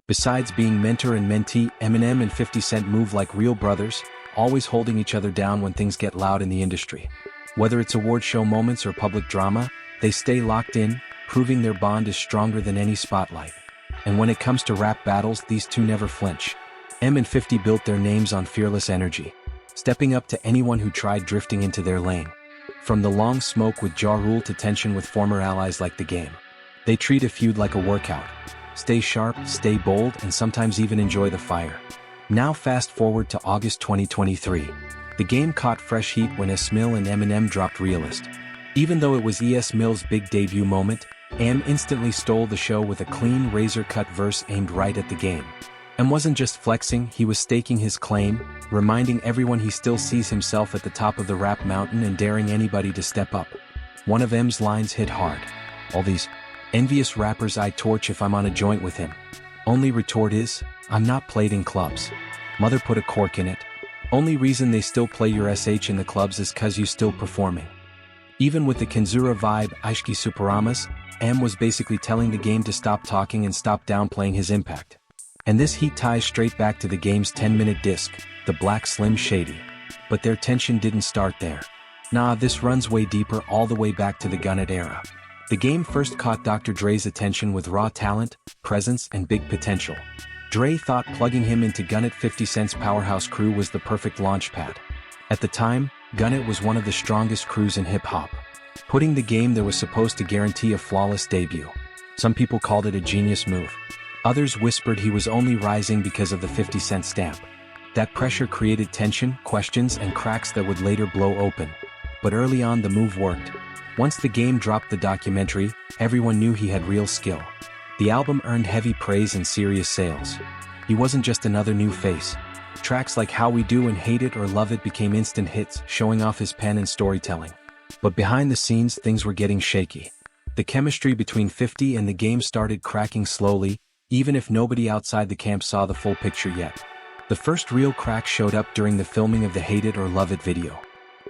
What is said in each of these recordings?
Besides being mentor and mentee, Eminem and 50 Cent move like real brothers, always holding each other down when things get loud in the industry. Whether it's award show moments or public drama, they stay locked in, proving their bond is stronger than any spotlight. And when it comes to rap battles, these two never flinch. Em and 50 built their names on fearless energy, stepping up to anyone who tried drifting into their lane. From the long smoke with Ja Rule to tension with former allies like The Game. They treat a feud like a workout. Stay sharp, stay bold, and sometimes even enjoy the fire. Now fast forward to August 2023. The Game caught fresh heat when Esmil and Eminem dropped Realist. Even though it was Esmil's big debut moment, Em instantly stole the show with a clean razor-cut verse aimed right at The Game. Em wasn't just flexing, he was staking his claim, reminding everyone he still sees himself at the top of the rap mountain and daring anybody to step up. One of Em's lines hit hard. "All these envious rappers I torch if I'm on a joint with him. Only retort is, I'm not played in clubs. Mother put a cork in it. Only reason they still play your SH in the clubs is cause you still performing." Even with the Kenzura vibe, Aishki Superamas, Em was basically telling The Game to stop talking and stop downplaying his impact. And this heat ties straight back to The Game's 10-minute disc, The Black Slim Shady. But their tension didn't start there. Nah, this runs way deeper, all the way back to the Gunnet era. The Game first caught Dr. Dre's attention with raw talent, presence, and big potential. Dre thought plugging him into Gunnet 50 Cent's powerhouse crew was the perfect launchpad. At the time, Gunnet was one of the strongest crews in hip-hop. Putting The Game there was supposed to guarantee a flawless debut. Some people called it a genius move. Others whispered he was only rising because of the 50 Cent stamp. That pressure created tension, questions, and cracks that would later blow open. But early on the move worked. Once The Game dropped the documentary, everyone knew he had real skill. The album earned heavy praise and serious sales. He wasn't just another new face. Tracks like How We Do and Hate It or Love It became instant hits, showing off his pen and storytelling. But behind the scenes, things were getting shaky. The chemistry between 50 and The Game started cracking slowly, even if nobody outside the camp saw the full picture yet. The first real crack showed up during the filming of the Hate It or Love It video.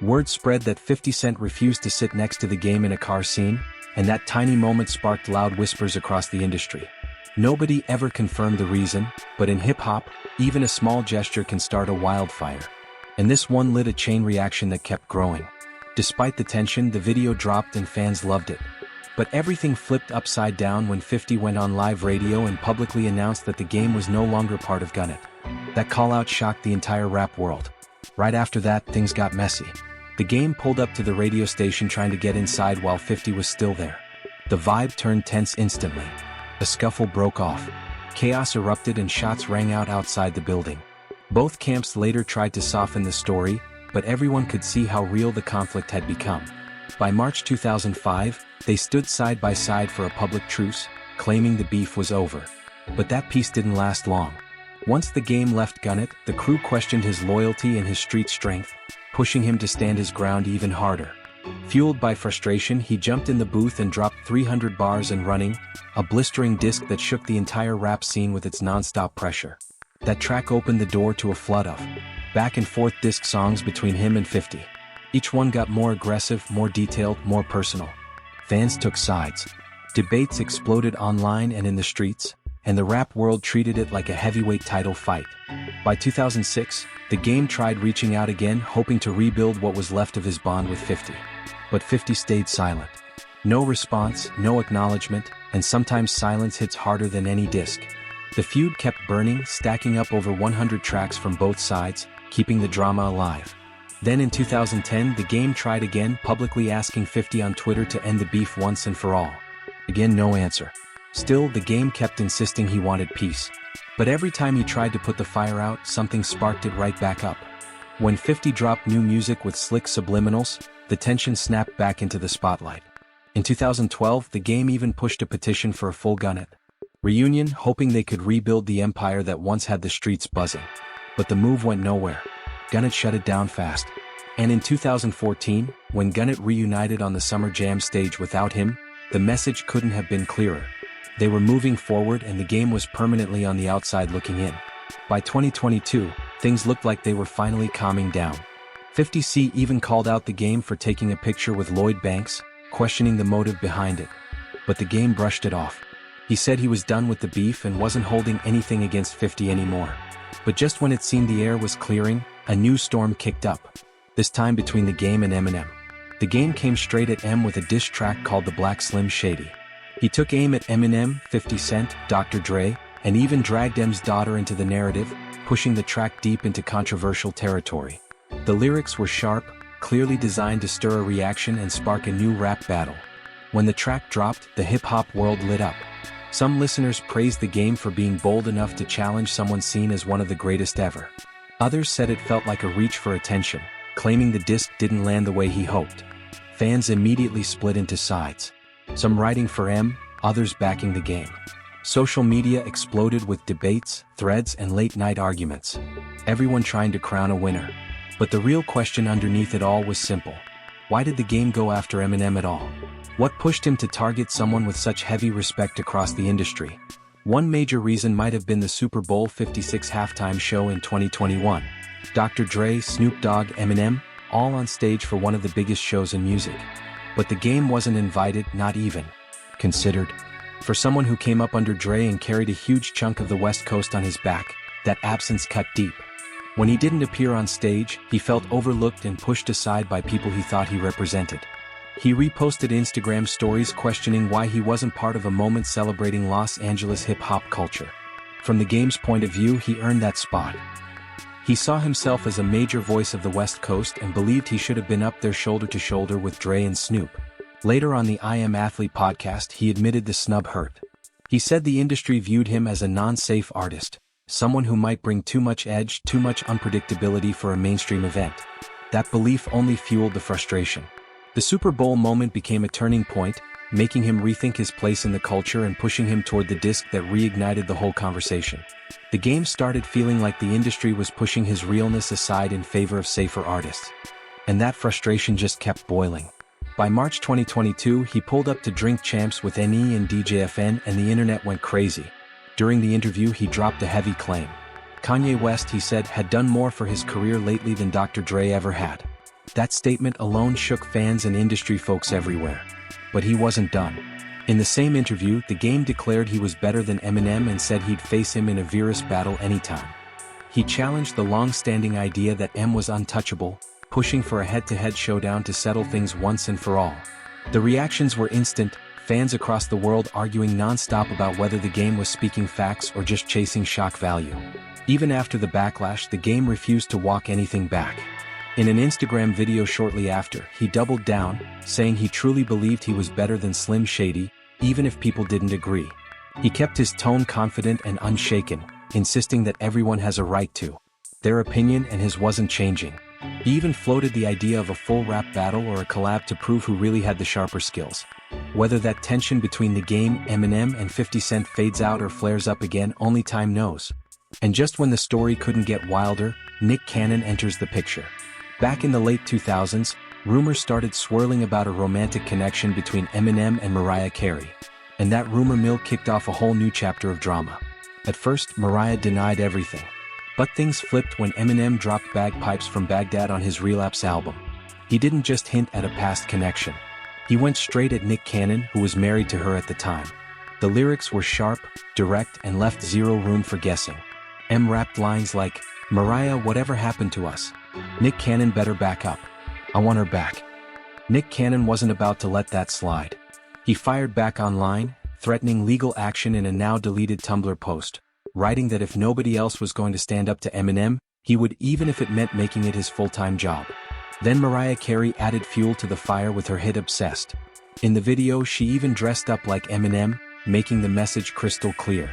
Word spread that 50 Cent refused to sit next to The Game in a car scene, and that tiny moment sparked loud whispers across the industry. Nobody ever confirmed the reason, but in hip-hop, even a small gesture can start a wildfire. And this one lit a chain reaction that kept growing. Despite the tension, the video dropped and fans loved it. But everything flipped upside down when 50 went on live radio and publicly announced that The Game was no longer part of Gunnet. That call-out shocked the entire rap world. Right after that, things got messy. The Game pulled up to the radio station trying to get inside while 50 was still there. The vibe turned tense instantly. A scuffle broke off. Chaos erupted and shots rang out outside the building. Both camps later tried to soften the story, but everyone could see how real the conflict had become. By March 2005, they stood side by side for a public truce, claiming the beef was over. But that peace didn't last long. Once The Game left Gunnet, the crew questioned his loyalty and his street strength, pushing him to stand his ground even harder. Fueled by frustration, he jumped in the booth and dropped 300 bars and running, a blistering disc that shook the entire rap scene with its non-stop pressure. That track opened the door to a flood of back-and-forth disc songs between him and 50. Each one got more aggressive, more detailed, more personal. Fans took sides. Debates exploded online and in the streets, and the rap world treated it like a heavyweight title fight. By 2006, The Game tried reaching out again, hoping to rebuild what was left of his bond with 50. But 50 stayed silent. No response, no acknowledgement, and sometimes silence hits harder than any disc. The feud kept burning, stacking up over 100 tracks from both sides, keeping the drama alive. Then in 2010, The Game tried again, publicly asking 50 on Twitter to end the beef once and for all. Again, no answer. Still, The Game kept insisting he wanted peace. But every time he tried to put the fire out, something sparked it right back up. When 50 dropped new music with slick subliminals, the tension snapped back into the spotlight. In 2012, The Game even pushed a petition for a full Gunnet reunion, hoping they could rebuild the empire that once had the streets buzzing. But the move went nowhere. Gunnet shut it down fast. And in 2014, when Gunnet reunited on the Summer Jam stage without him, the message couldn't have been clearer. They were moving forward and The Game was permanently on the outside looking in. By 2022, things looked like they were finally calming down. 50C even called out The Game for taking a picture with Lloyd Banks, questioning the motive behind it. But The Game brushed it off. He said he was done with the beef and wasn't holding anything against 50 anymore. But just when it seemed the air was clearing, a new storm kicked up. This time between the Game and Eminem. The Game came straight at M with a diss track called The Black Slim Shady. He took aim at Eminem, 50 Cent, Dr. Dre, and even dragged M's daughter into the narrative, pushing the track deep into controversial territory. The lyrics were sharp, clearly designed to stir a reaction and spark a new rap battle. When the track dropped, the hip-hop world lit up. Some listeners praised the Game for being bold enough to challenge someone seen as one of the greatest ever. Others said it felt like a reach for attention, claiming the disc didn't land the way he hoped. Fans immediately split into sides. Some writing for M, others backing the Game. Social media exploded with debates, threads, and late-night arguments. Everyone trying to crown a winner. But the real question underneath it all was simple. Why did the Game go after Eminem at all? What pushed him to target someone with such heavy respect across the industry? One major reason might have been the Super Bowl 56 halftime show in 2021. Dr. Dre, Snoop Dogg, Eminem, all on stage for one of the biggest shows in music. But the Game wasn't invited, not even considered. For someone who came up under Dre and carried a huge chunk of the West Coast on his back, that absence cut deep. When he didn't appear on stage, he felt overlooked and pushed aside by people he thought he represented. He reposted Instagram stories questioning why he wasn't part of a moment celebrating Los Angeles hip-hop culture. From the Game's point of view, he earned that spot. He saw himself as a major voice of the West Coast and believed he should have been up there shoulder to shoulder with Dre and Snoop. Later on the I Am Athlete podcast, he admitted the snub hurt. He said the industry viewed him as a non-safe artist, someone who might bring too much edge, too much unpredictability for a mainstream event. That belief only fueled the frustration. The Super Bowl moment became a turning point, making him rethink his place in the culture and pushing him toward the disc that reignited the whole conversation. The Game started feeling like the industry was pushing his realness aside in favor of safer artists. And that frustration just kept boiling. By March 2022, he pulled up to Drink Champs with NE and DJFN and the internet went crazy. During the interview, he dropped a heavy claim. Kanye West, he said, had done more for his career lately than Dr. Dre ever had. That statement alone shook fans and industry folks everywhere. But he wasn't done. In the same interview, the Game declared he was better than Eminem and said he'd face him in a vigorous battle anytime. He challenged the long-standing idea that M was untouchable, pushing for a head-to-head showdown to settle things once and for all. The reactions were instant, fans across the world arguing non-stop about whether the Game was speaking facts or just chasing shock value. Even after the backlash, the Game refused to walk anything back. In an Instagram video shortly after, he doubled down, saying he truly believed he was better than Slim Shady, even if people didn't agree. He kept his tone confident and unshaken, insisting that everyone has a right to their opinion and his wasn't changing. He even floated the idea of a full rap battle or a collab to prove who really had the sharper skills. Whether that tension between the Game, Eminem, and 50 Cent fades out or flares up again, only time knows. And just when the story couldn't get wilder, Nick Cannon enters the picture. Back in the late 2000s, rumors started swirling about a romantic connection between Eminem and Mariah Carey. And that rumor mill kicked off a whole new chapter of drama. At first, Mariah denied everything. But things flipped when Eminem dropped Bagpipes from Baghdad on his Relapse album. He didn't just hint at a past connection. He went straight at Nick Cannon, who was married to her at the time. The lyrics were sharp, direct, and left zero room for guessing. M rapped lines like, "Mariah, whatever happened to us? Nick Cannon better back up. I want her back." Nick Cannon wasn't about to let that slide. He fired back online, threatening legal action in a now-deleted Tumblr post, writing that if nobody else was going to stand up to Eminem, he would, even if it meant making it his full-time job. Then Mariah Carey added fuel to the fire with her hit Obsessed. In the video, she even dressed up like Eminem, making the message crystal clear.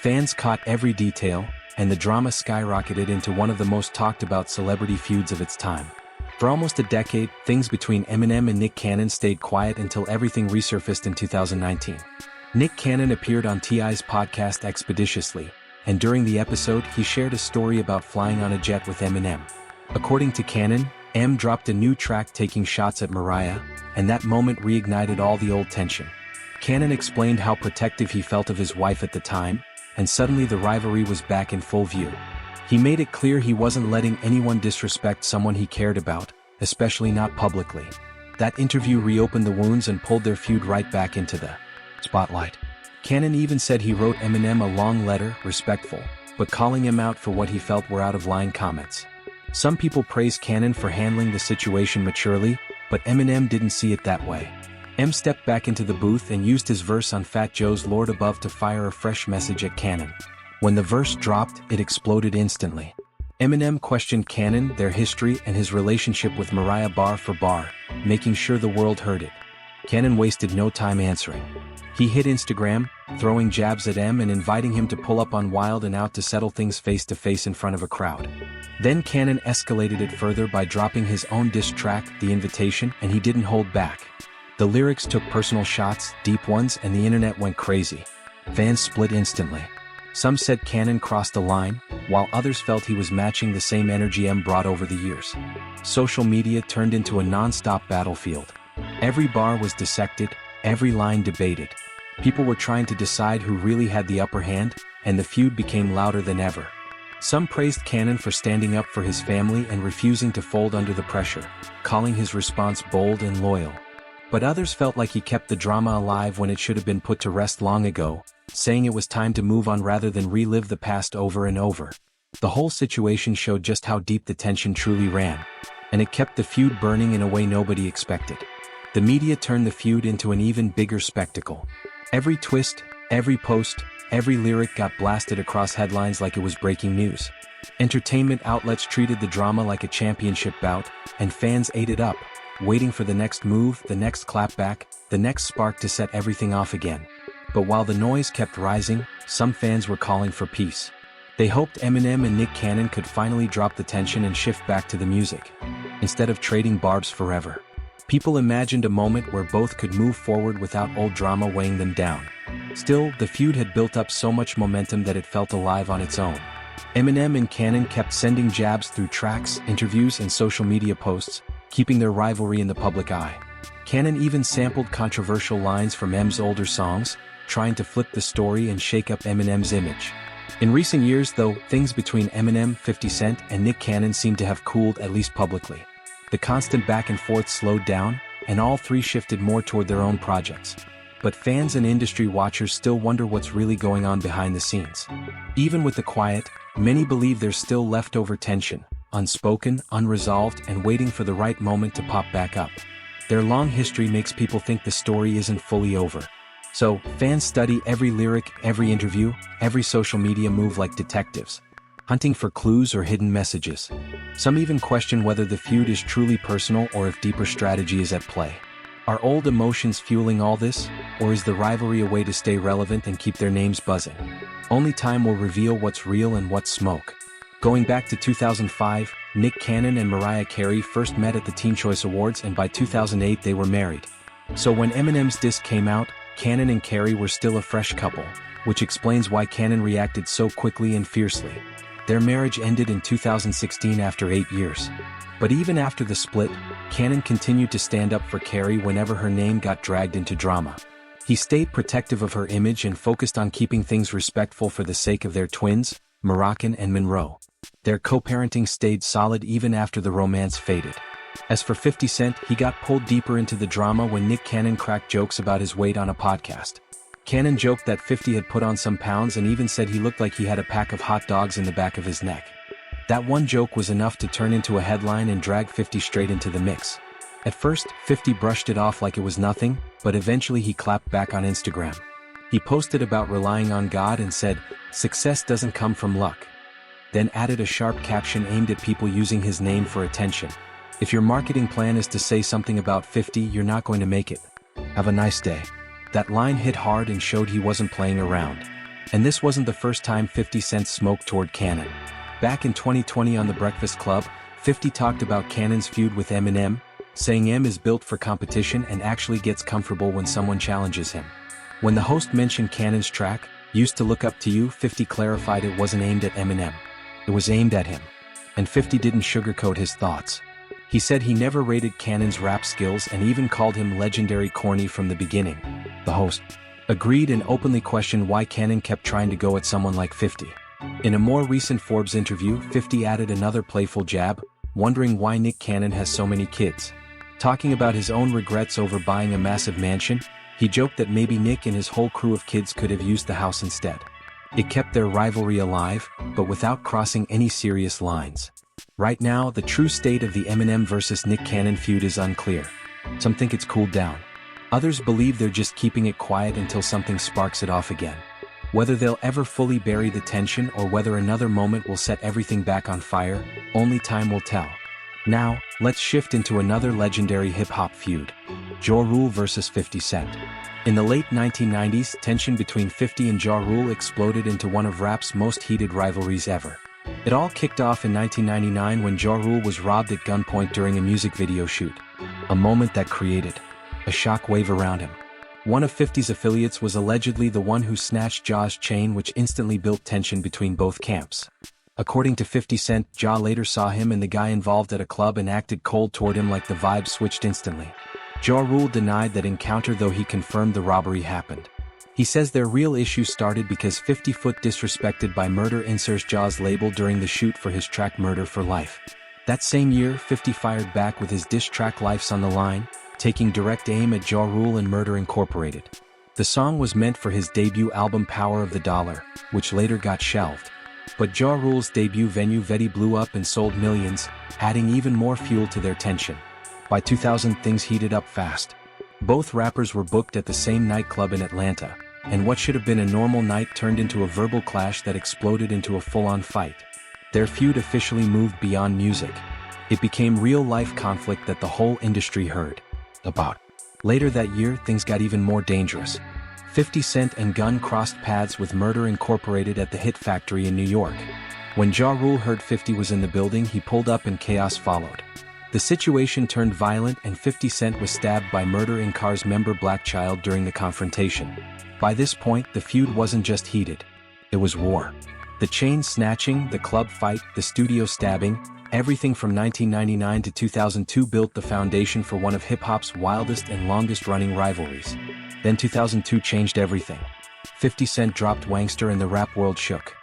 Fans caught every detail, and the drama skyrocketed into one of the most talked-about celebrity feuds of its time. For almost a decade, things between Eminem and Nick Cannon stayed quiet until everything resurfaced in 2019. Nick Cannon appeared on T.I.'s podcast Expeditiously, and during the episode he shared a story about flying on a jet with Eminem. According to Cannon, M dropped a new track taking shots at Mariah, and that moment reignited all the old tension. Cannon explained how protective he felt of his wife at the time, and suddenly the rivalry was back in full view. He made it clear he wasn't letting anyone disrespect someone he cared about, especially not publicly. That interview reopened the wounds and pulled their feud right back into the spotlight. Cannon even said he wrote Eminem a long letter, respectful, but calling him out for what he felt were out-of-line comments. Some people praise Cannon for handling the situation maturely, but Eminem didn't see it that way. M stepped back into the booth and used his verse on Fat Joe's Lord Above to fire a fresh message at Cannon. When the verse dropped, it exploded instantly. Eminem questioned Cannon, their history, and his relationship with Mariah bar for bar, making sure the world heard it. Cannon wasted no time answering. He hit Instagram, throwing jabs at M and inviting him to pull up on Wild 'N Out to settle things face-to-face in front of a crowd. Then Cannon escalated it further by dropping his own diss track, The Invitation, and he didn't hold back. The lyrics took personal shots, deep ones, and the internet went crazy. Fans split instantly. Some said Cannon crossed the line, while others felt he was matching the same energy M brought over the years. Social media turned into a non-stop battlefield. Every bar was dissected, every line debated. People were trying to decide who really had the upper hand, and the feud became louder than ever. Some praised Cannon for standing up for his family and refusing to fold under the pressure, calling his response bold and loyal. But others felt like he kept the drama alive when it should have been put to rest long ago, saying it was time to move on rather than relive the past over and over. The whole situation showed just how deep the tension truly ran, and it kept the feud burning in a way nobody expected. The media turned the feud into an even bigger spectacle. Every twist, every post, every lyric got blasted across headlines like it was breaking news. Entertainment outlets treated the drama like a championship bout, and fans ate it up, waiting for the next move, the next clapback, the next spark to set everything off again. But while the noise kept rising, some fans were calling for peace. They hoped Eminem and Nick Cannon could finally drop the tension and shift back to the music, instead of trading barbs forever. People imagined a moment where both could move forward without old drama weighing them down. Still, the feud had built up so much momentum that it felt alive on its own. Eminem and Cannon kept sending jabs through tracks, interviews, and social media posts, keeping their rivalry in the public eye. Cannon even sampled controversial lines from M's older songs, trying to flip the story and shake up Eminem's image. In recent years, though, things between Eminem, 50 Cent, and Nick Cannon seemed to have cooled, at least publicly. The constant back and forth slowed down, and all three shifted more toward their own projects. But fans and industry watchers still wonder what's really going on behind the scenes. Even with the quiet, many believe there's still leftover tension, unspoken, unresolved, and waiting for the right moment to pop back up. Their long history makes people think the story isn't fully over. So, fans study every lyric, every interview, every social media move like detectives, hunting for clues or hidden messages. Some even question whether the feud is truly personal or if deeper strategy is at play. Are old emotions fueling all this, or is the rivalry a way to stay relevant and keep their names buzzing? Only time will reveal what's real and what's smoke. Going back to 2005, Nick Cannon and Mariah Carey first met at the Teen Choice Awards, and by 2008 they were married. So when Eminem's diss came out, Cannon and Carey were still a fresh couple, which explains why Cannon reacted so quickly and fiercely. Their marriage ended in 2016 after 8 years. But even after the split, Cannon continued to stand up for Carey whenever her name got dragged into drama. He stayed protective of her image and focused on keeping things respectful for the sake of their twins, Moroccan and Monroe. Their co-parenting stayed solid even after the romance faded. As for 50 Cent, he got pulled deeper into the drama when Nick Cannon cracked jokes about his weight on a podcast. Cannon joked that 50 had put on some pounds and even said he looked like he had a pack of hot dogs in the back of his neck. That one joke was enough to turn into a headline and drag 50 straight into the mix. At first, 50 brushed it off like it was nothing, but eventually he clapped back on Instagram. He posted about relying on God and said, "Success doesn't come from luck." Then added a sharp caption aimed at people using his name for attention. If your marketing plan is to say something about 50, you're not going to make it. Have a nice day. That line hit hard and showed he wasn't playing around. And this wasn't the first time 50 Cent smoked toward Cannon. Back in 2020 on The Breakfast Club, 50 talked about Cannon's feud with Eminem, saying M is built for competition and actually gets comfortable when someone challenges him. When the host mentioned Cannon's track, "Used to Look Up to You," 50 clarified it wasn't aimed at Eminem. It was aimed at him. And 50 didn't sugarcoat his thoughts. He said he never rated Cannon's rap skills and even called him legendary corny from the beginning. The host agreed and openly questioned why Cannon kept trying to go at someone like 50. In a more recent Forbes interview, 50 added another playful jab, wondering why Nick Cannon has so many kids. Talking about his own regrets over buying a massive mansion, He joked that maybe Nick and his whole crew of kids could have used the house instead. It kept their rivalry alive, but without crossing any serious lines. Right now, the true state of the Eminem vs. Nick Cannon feud is unclear. Some think it's cooled down. Others believe they're just keeping it quiet until something sparks it off again. Whether they'll ever fully bury the tension or whether another moment will set everything back on fire, only time will tell. Now, let's shift into another legendary hip-hop feud. Ja Rule vs. 50 Cent. In the late 1990s, tension between 50 and Ja Rule exploded into one of rap's most heated rivalries ever. It all kicked off in 1999 when Ja Rule was robbed at gunpoint during a music video shoot. A moment that created a shockwave around him. One of 50's affiliates was allegedly the one who snatched Ja's chain, which instantly built tension between both camps. According to 50 Cent, Ja later saw him and the guy involved at a club and acted cold toward him like the vibe switched instantly. Ja Rule denied that encounter, though he confirmed the robbery happened. He says their real issue started because 50 Foot disrespected by Murder Inser's Ja's label during the shoot for his track Murder for Life. That same year, 50 fired back with his diss track Life's on the Line, taking direct aim at Ja Rule and Murder Incorporated. The song was meant for his debut album Power of the Dollar, which later got shelved. But Ja Rule's debut venue Vetti blew up and sold millions, adding even more fuel to their tension. By 2000, things heated up fast. Both rappers were booked at the same nightclub in Atlanta, and what should have been a normal night turned into a verbal clash that exploded into a full-on fight. Their feud officially moved beyond music. It became real-life conflict that the whole industry heard about. Later that year, things got even more dangerous. 50 Cent and Gun crossed paths with Murder Incorporated at the Hit Factory in New York. When Ja Rule heard 50 was in the building, he pulled up and chaos followed. The situation turned violent and 50 Cent was stabbed by Murder Inc.'s member Black Child during the confrontation. By this point, the feud wasn't just heated. It was war. The chain snatching, the club fight, the studio stabbing, everything from 1999 to 2002 built the foundation for one of hip-hop's wildest and longest-running rivalries. Then 2002 changed everything. 50 Cent dropped Wangster and the rap world shook.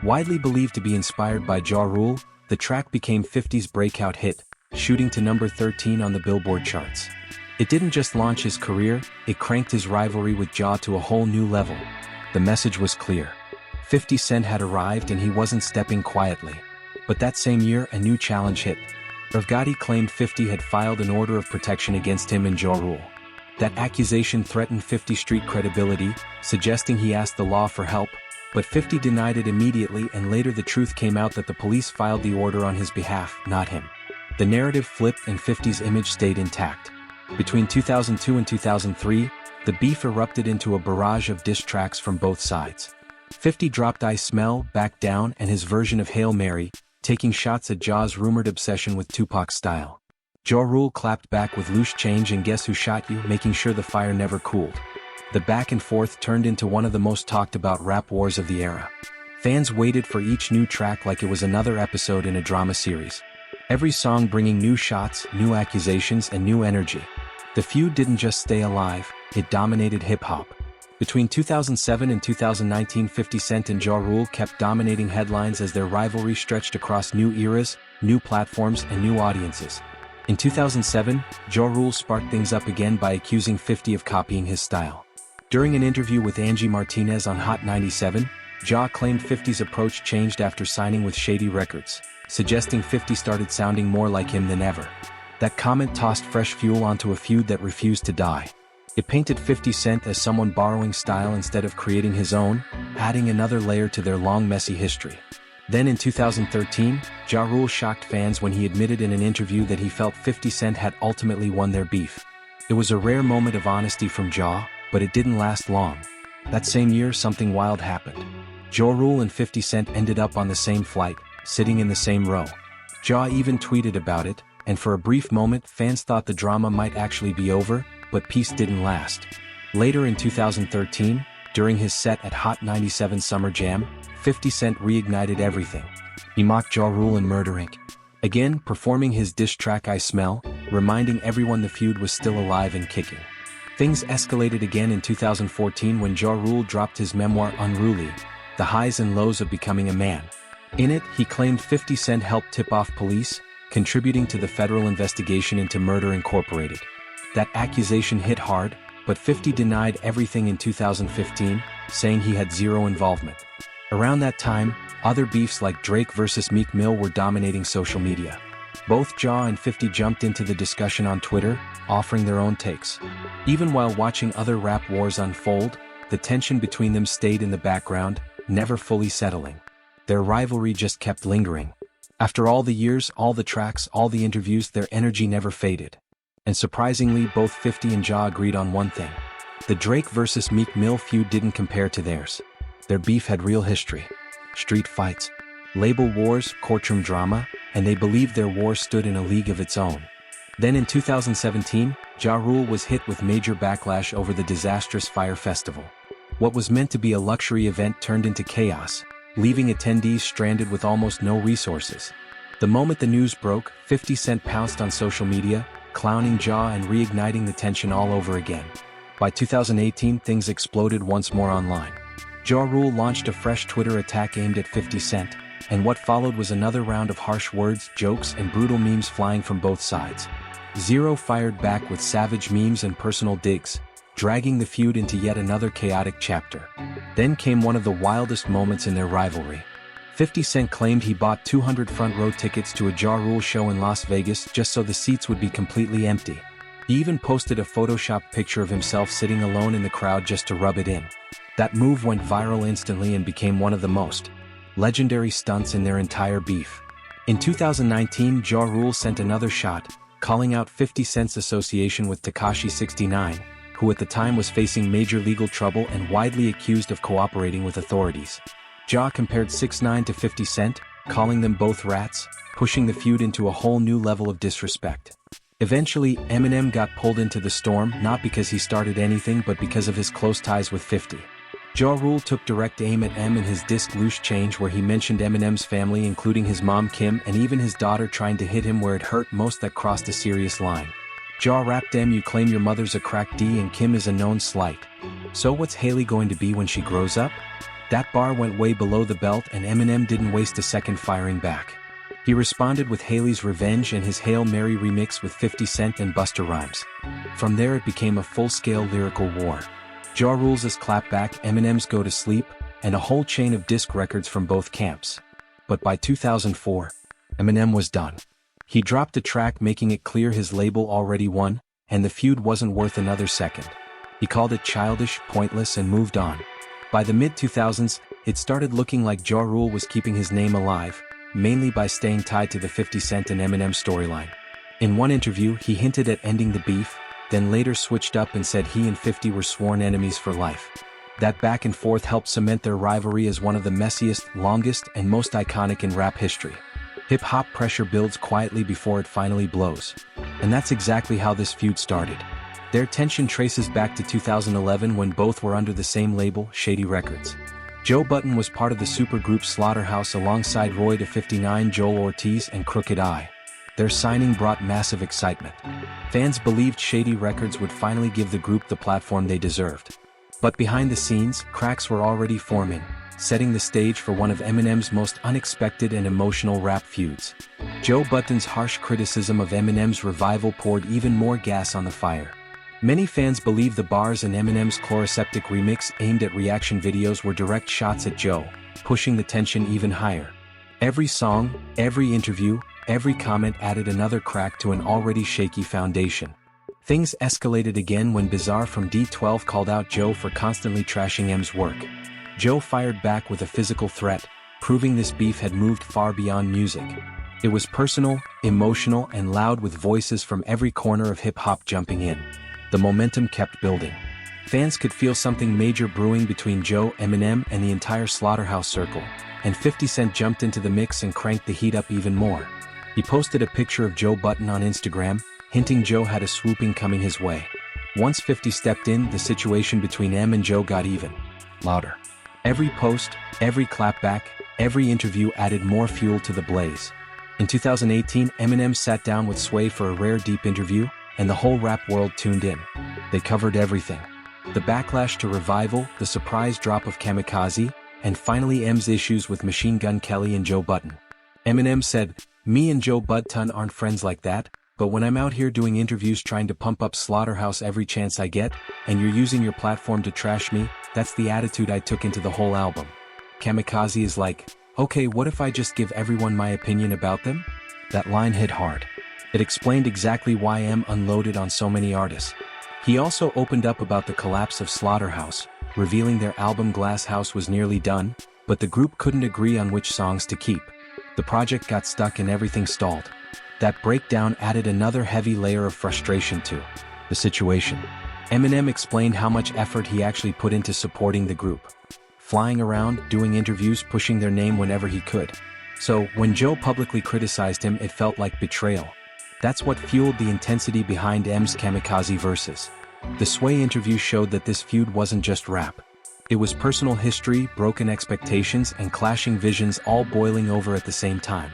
Widely believed to be inspired by Ja Rule, the track became 50's breakout hit, shooting to number 13 on the Billboard charts. It didn't just launch his career, it cranked his rivalry with Ja to a whole new level. The message was clear. 50 Cent had arrived and he wasn't stepping quietly. But that same year, a new challenge hit. Irv Gotti claimed 50 had filed an order of protection against him and Ja Rule. That accusation threatened 50's street credibility, suggesting he asked the law for help, but 50 denied it immediately, and later the truth came out that the police filed the order on his behalf, not him. The narrative flipped and 50's image stayed intact. Between 2002 and 2003, the beef erupted into a barrage of diss tracks from both sides. 50 dropped I Smell, Back Down, and his version of Hail Mary, taking shots at Ja's rumored obsession with Tupac's style. Ja Rule clapped back with Loose Change and Guess Who Shot You, making sure the fire never cooled. The back and forth turned into one of the most talked about rap wars of the era. Fans waited for each new track like it was another episode in a drama series. Every song bringing new shots, new accusations, and new energy. The feud didn't just stay alive, it dominated hip-hop. Between 2007 and 2019, 50 Cent and Ja Rule kept dominating headlines as their rivalry stretched across new eras, new platforms, and new audiences. In 2007, Ja Rule sparked things up again by accusing 50 of copying his style. During an interview with Angie Martinez on Hot 97, Ja claimed 50's approach changed after signing with Shady Records, suggesting 50 started sounding more like him than ever. That comment tossed fresh fuel onto a feud that refused to die. It painted 50 Cent as someone borrowing style instead of creating his own, adding another layer to their long messy history. Then in 2013, Ja Rule shocked fans when he admitted in an interview that he felt 50 Cent had ultimately won their beef. It was a rare moment of honesty from Ja, but it didn't last long. That same year, something wild happened. Ja Rule and 50 Cent ended up on the same flight, sitting in the same row. Ja even tweeted about it, and for a brief moment fans thought the drama might actually be over, but peace didn't last. Later in 2013, during his set at Hot 97 Summer Jam, 50 Cent reignited everything. He mocked Ja Rule and Murder Inc. Again, performing his diss track I Smell, reminding everyone the feud was still alive and kicking. Things escalated again in 2014 when Ja Rule dropped his memoir Unruly, The Highs and Lows of Becoming a Man. In it, he claimed 50 Cent helped tip off police, contributing to the federal investigation into Murder Incorporated. That accusation hit hard, but 50 denied everything in 2015, saying he had zero involvement. Around that time, other beefs like Drake versus Meek Mill were dominating social media. Both Ja and 50 jumped into the discussion on Twitter, offering their own takes. Even while watching other rap wars unfold, the tension between them stayed in the background, never fully settling. Their rivalry just kept lingering. After all the years, all the tracks, all the interviews, their energy never faded. And surprisingly, both 50 and Ja agreed on one thing. The Drake versus Meek Mill feud didn't compare to theirs. Their beef had real history. Street fights, label wars, courtroom drama, and they believed their war stood in a league of its own. Then in 2017, Ja Rule was hit with major backlash over the disastrous Fyre Festival. What was meant to be a luxury event turned into chaos, leaving attendees stranded with almost no resources. The moment the news broke, 50 Cent pounced on social media, clowning Ja and reigniting the tension all over again. By 2018, things exploded once more online. Ja Rule launched a fresh Twitter attack aimed at 50 Cent, and what followed was another round of harsh words, jokes, and brutal memes flying from both sides. Zero fired back with savage memes and personal digs, dragging the feud into yet another chaotic chapter. Then came one of the wildest moments in their rivalry. 50 Cent claimed he bought 200 front-row tickets to a Ja Rule show in Las Vegas just so the seats would be completely empty. He even posted a photoshopped picture of himself sitting alone in the crowd just to rub it in. That move went viral instantly and became one of the most legendary stunts in their entire beef. In 2019, Ja Rule sent another shot, calling out 50 Cent's association with Tekashi 69, who at the time was facing major legal trouble and widely accused of cooperating with authorities. Ja compared 6ix9ine to 50 Cent, calling them both rats, pushing the feud into a whole new level of disrespect. Eventually, Eminem got pulled into the storm not because he started anything but because of his close ties with 50. Ja Rule took direct aim at M in his disc Loose Change, where he mentioned Eminem's family including his mom Kim and even his daughter, trying to hit him where it hurt most that crossed a serious line. Ja rapped, "M, you claim your mother's a crack D and Kim is a known slight. So what's Haley going to be when she grows up?" That bar went way below the belt and Eminem didn't waste a second firing back. He responded with Haley's Revenge and his Hail Mary remix with 50 Cent and Busta Rhymes. From there it became a full-scale lyrical war. Ja Rule's Clapback, Eminem's Go to Sleep, and a whole chain of disc records from both camps. But by 2004, Eminem was done. He dropped a track making it clear his label already won, and the feud wasn't worth another second. He called it childish, pointless, and moved on. By the mid-2000s, it started looking like Ja Rule was keeping his name alive, mainly by staying tied to the 50 Cent and Eminem storyline. In one interview, he hinted at ending the beef, then later switched up and said he and 50 were sworn enemies for life. That back and forth helped cement their rivalry as one of the messiest, longest, and most iconic in rap history. Hip-hop pressure builds quietly before it finally blows. And that's exactly how this feud started. Their tension traces back to 2011 when both were under the same label, Shady Records. Joe Budden was part of the supergroup Slaughterhouse alongside Roy to 59, Joel Ortiz, and Crooked I. Their signing brought massive excitement. Fans believed Shady Records would finally give the group the platform they deserved. But behind the scenes, cracks were already forming, setting the stage for one of Eminem's most unexpected and emotional rap feuds. Joe Budden's harsh criticism of Eminem's revival poured even more gas on the fire. Many fans believe the bars in Eminem's Chloroseptic remix aimed at reaction videos were direct shots at Joe, pushing the tension even higher. Every song, every interview, every comment added another crack to an already shaky foundation. Things escalated again when Bizarre from D12 called out Joe for constantly trashing M's work. Joe fired back with a physical threat, proving this beef had moved far beyond music. It was personal, emotional, and loud, with voices from every corner of hip-hop jumping in. The momentum kept building. Fans could feel something major brewing between Joe, Eminem, and the entire Slaughterhouse circle, and 50 Cent jumped into the mix and cranked the heat up even more. He posted a picture of Joe Budden on Instagram, hinting Joe had a swooping coming his way. Once 50 stepped in, the situation between M and Joe got even louder. Every post, every clapback, every interview added more fuel to the blaze. In 2018, Eminem sat down with Sway for a rare deep interview, and the whole rap world tuned in. They covered everything. The backlash to Revival, the surprise drop of Kamikaze, and finally M's issues with Machine Gun Kelly and Joe Budden. Eminem said, "Me and Joe Budden aren't friends like that. But when I'm out here doing interviews trying to pump up Slaughterhouse every chance I get, and you're using your platform to trash me, that's the attitude I took into the whole album. Kamikaze is like, okay, what if I just give everyone my opinion about them? That line hit hard. It explained exactly why M unloaded on so many artists. He also opened up about the collapse of Slaughterhouse, revealing their album Glass House was nearly done, but the group couldn't agree on which songs to keep. The project got stuck and everything stalled. That breakdown added another heavy layer of frustration to the situation. Eminem explained how much effort he actually put into supporting the group. Flying around, doing interviews, pushing their name whenever he could. So, when Joe publicly criticized him, it felt like betrayal. That's what fueled the intensity behind M's Kamikaze verses. The Sway interview showed that this feud wasn't just rap. It was personal history, broken expectations, and clashing visions all boiling over at the same time.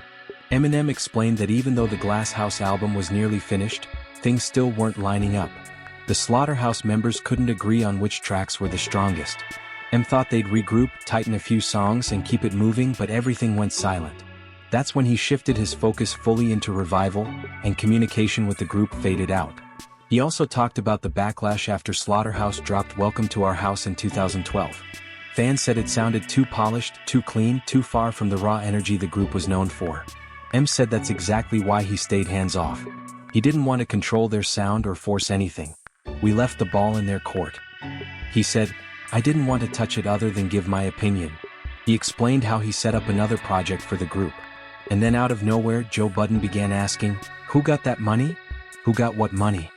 Eminem explained that even though the Glass House album was nearly finished, things still weren't lining up. The Slaughterhouse members couldn't agree on which tracks were the strongest. M thought they'd regroup, tighten a few songs, and keep it moving, but everything went silent. That's when he shifted his focus fully into revival, and communication with the group faded out. He also talked about the backlash after Slaughterhouse dropped Welcome to Our House in 2012. Fans said it sounded too polished, too clean, too far from the raw energy the group was known for. M said that's exactly why he stayed hands-off. He didn't want to control their sound or force anything. We left the ball in their court. He said, I didn't want to touch it other than give my opinion. He explained how he set up another project for the group. And then out of nowhere, Joe Budden began asking, who got that money? Who got what money?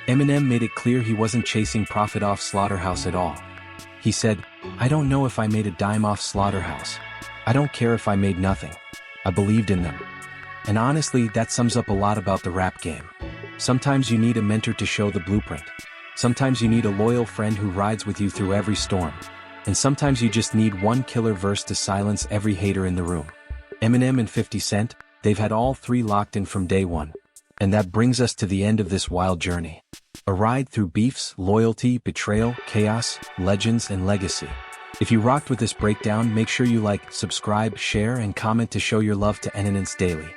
Eminem made it clear he wasn't chasing profit off Slaughterhouse at all. He said, I don't know if I made a dime off Slaughterhouse. I don't care if I made nothing. I believed in them. And honestly, that sums up a lot about the rap game. Sometimes you need a mentor to show the blueprint. Sometimes you need a loyal friend who rides with you through every storm. And sometimes you just need one killer verse to silence every hater in the room. Eminem and 50 Cent, they've had all three locked in from day one. And that brings us to the end of this wild journey. A ride through beefs, loyalty, betrayal, chaos, legends, and legacy. If you rocked with this breakdown, make sure you like, subscribe, share, and comment to show your love to Eminence Daily.